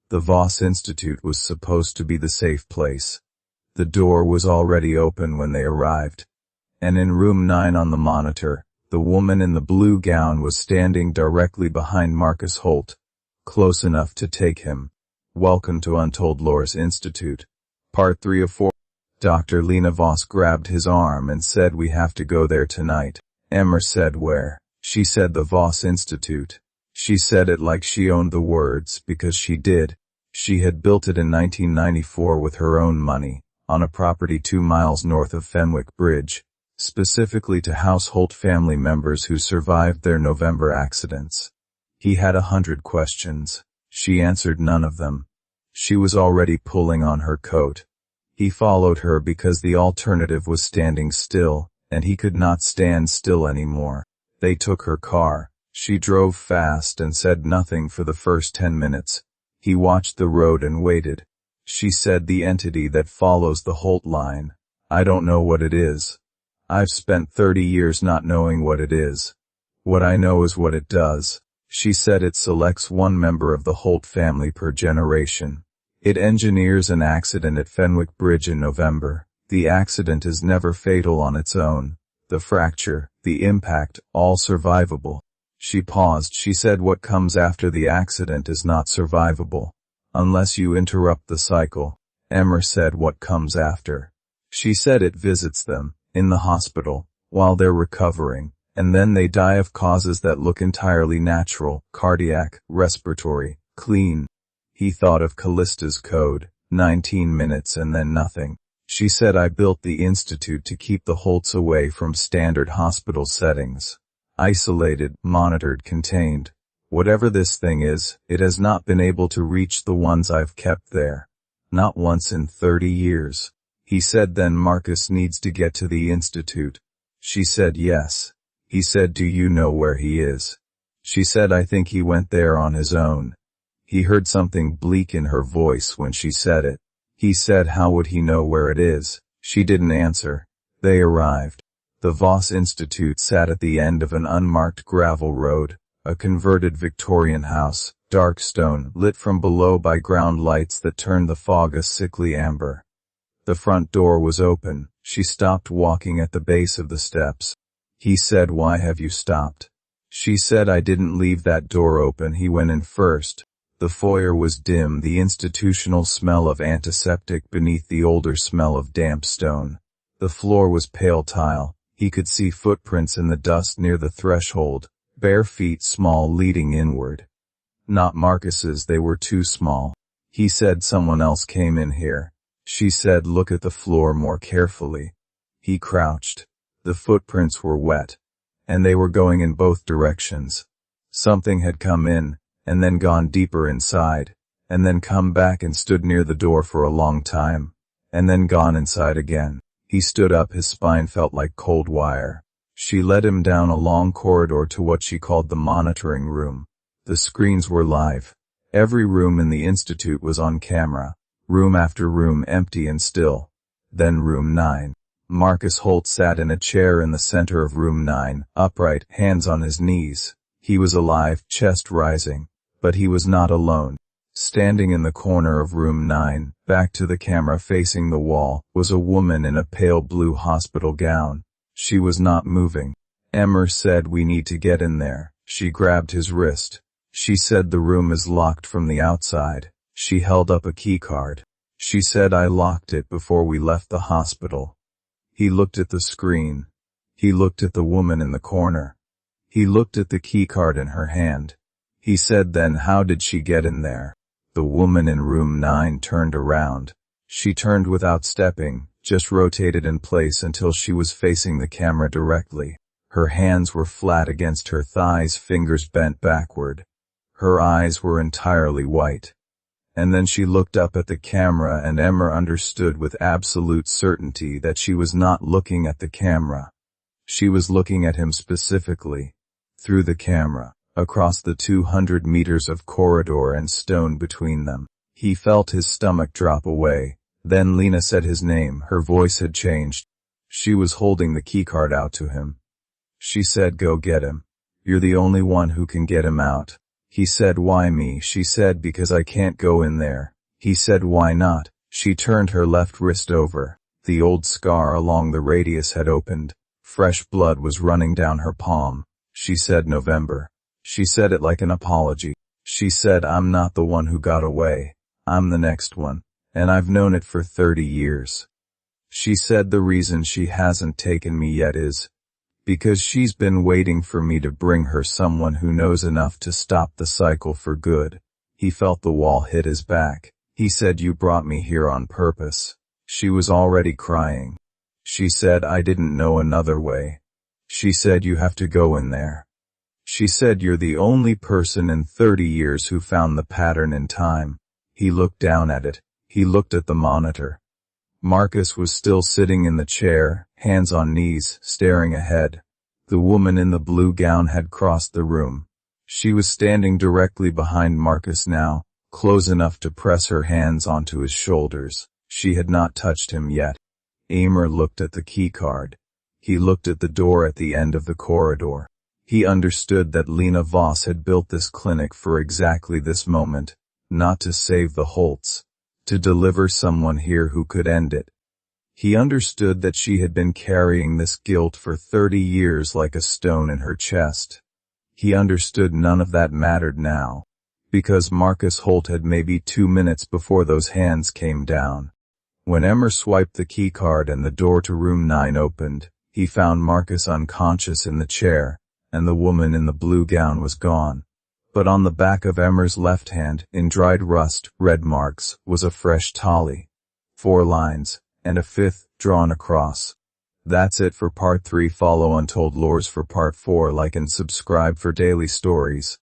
The Voss Institute was supposed to be the safe place. The door was already open when they arrived. And in room 9 on the monitor, the woman in the blue gown was standing directly behind Marcus Holt, close enough to take him. Welcome to Untold Lore's Institute. Part 3 of 4. Dr. Lena Voss grabbed his arm and said, "We have to go there tonight." Emre said, "Where?" She said, "The Voss Institute." She said it like she owned the words, because she did. She had built it in 1994 with her own money, on a property 2 miles north of Fenwick Bridge, specifically to house Holt family members who survived their November accidents. He had 100 questions. She answered none of them. She was already pulling on her coat. He followed her because the alternative was standing still, and he could not stand still anymore. They took her car. She drove fast and said nothing for the first 10 minutes. He watched the road and waited. She said, "The entity that follows the Holt line. I don't know what it is. I've spent 30 years not knowing what it is. What I know is what it does." She said, "It selects one member of the Holt family per generation. It engineers an accident at Fenwick Bridge in November. The accident is never fatal on its own. The fracture, the impact, all survivable." She paused. She said, "What comes after the accident is not survivable, unless you interrupt the cycle." Emre said, "What comes after?" She said, "It visits them, in the hospital, while they're recovering, and then they die of causes that look entirely natural, cardiac, respiratory, clean." He thought of Callista's code, 19 minutes and then nothing. She said, "I built the institute to keep the Holts away from standard hospital settings. Isolated, monitored, contained. Whatever this thing is, it has not been able to reach the ones I've kept there. Not once in 30 years. He said, "Then Marcus needs to get to the institute." She said, "Yes." He said, "Do you know where he is?" She said, "I think he went there on his own." He heard something bleak in her voice when she said it. He said, "How would he know where it is?" She didn't answer. They arrived. The Voss Institute sat at the end of an unmarked gravel road, a converted Victorian house, dark stone, lit from below by ground lights that turned the fog a sickly amber. The front door was open. She stopped walking at the base of the steps. He said, "Why have you stopped?" She said, "I didn't leave that door open. He went in first." The foyer was dim, the institutional smell of antiseptic beneath the older smell of damp stone. The floor was pale tile. He could see footprints in the dust near the threshold, bare feet small leading inward. Not Marcus's, they were too small. He said, "Someone else came in here." She said, "Look at the floor more carefully." He crouched. The footprints were wet, and they were going in both directions. Something had come in, and then gone deeper inside, and then come back and stood near the door for a long time, and then gone inside again. He stood up, his spine felt like cold wire. She led him down a long corridor to what she called the monitoring room. The screens were live. Every room in the institute was on camera. Room after room empty and still. Then room 9. Marcus Holt sat in a chair in the center of room 9, upright, hands on his knees. He was alive, chest rising. But he was not alone. Standing in the corner of room 9, back to the camera facing the wall, was a woman in a pale blue hospital gown. She was not moving. Emre said, "We need to get in there." She grabbed his wrist. She said, "The room is locked from the outside." She held up a key card. She said, "I locked it before we left the hospital." He looked at the screen. He looked at the woman in the corner. He looked at the key card in her hand. He said, "Then how did she get in there?" The woman in room 9 turned around. She turned without stepping, just rotated in place until she was facing the camera directly. Her hands were flat against her thighs, fingers bent backward. Her eyes were entirely white. And then she looked up at the camera, and Emre understood with absolute certainty that she was not looking at the camera. She was looking at him specifically, through the camera. Across the 200 meters of corridor and stone between them. He felt his stomach drop away. Then Lena said his name. Her voice had changed. She was holding the keycard out to him. She said, "Go get him. You're the only one who can get him out." He said, "Why me?" She said, "Because I can't go in there." He said, "Why not?" She turned her left wrist over. The old scar along the radius had opened. Fresh blood was running down her palm. She said, "November." She said it like an apology. She said, "I'm not the one who got away. I'm the next one. And I've known it for 30 years. She said the reason she hasn't taken me yet is because she's been waiting for me to bring her someone who knows enough to stop the cycle for good. He felt the wall hit his back. He said, "You brought me here on purpose." She was already crying. She said, "I didn't know another way." She said, "You have to go in there." She said, "You're the only person in 30 years who found the pattern in time." He looked down at it. He looked at the monitor. Marcus was still sitting in the chair, hands on knees, staring ahead. The woman in the blue gown had crossed the room. She was standing directly behind Marcus now, close enough to press her hands onto his shoulders. She had not touched him yet. Emre looked at the keycard. He looked at the door at the end of the corridor. He understood that Lena Voss had built this clinic for exactly this moment, not to save the Holts, to deliver someone here who could end it. He understood that she had been carrying this guilt for 30 years like a stone in her chest. He understood none of that mattered now, because Marcus Holt had maybe 2 minutes before those hands came down. When Emre swiped the keycard and the door to room 9 opened, he found Marcus unconscious in the chair, and the woman in the blue gown was gone. But on the back of Emre's left hand, in dried rust, red marks, was a fresh tally. 4 lines, and a 5th, drawn across. That's it for part 3. Follow Untold Lores for part 4. Like and subscribe for daily stories.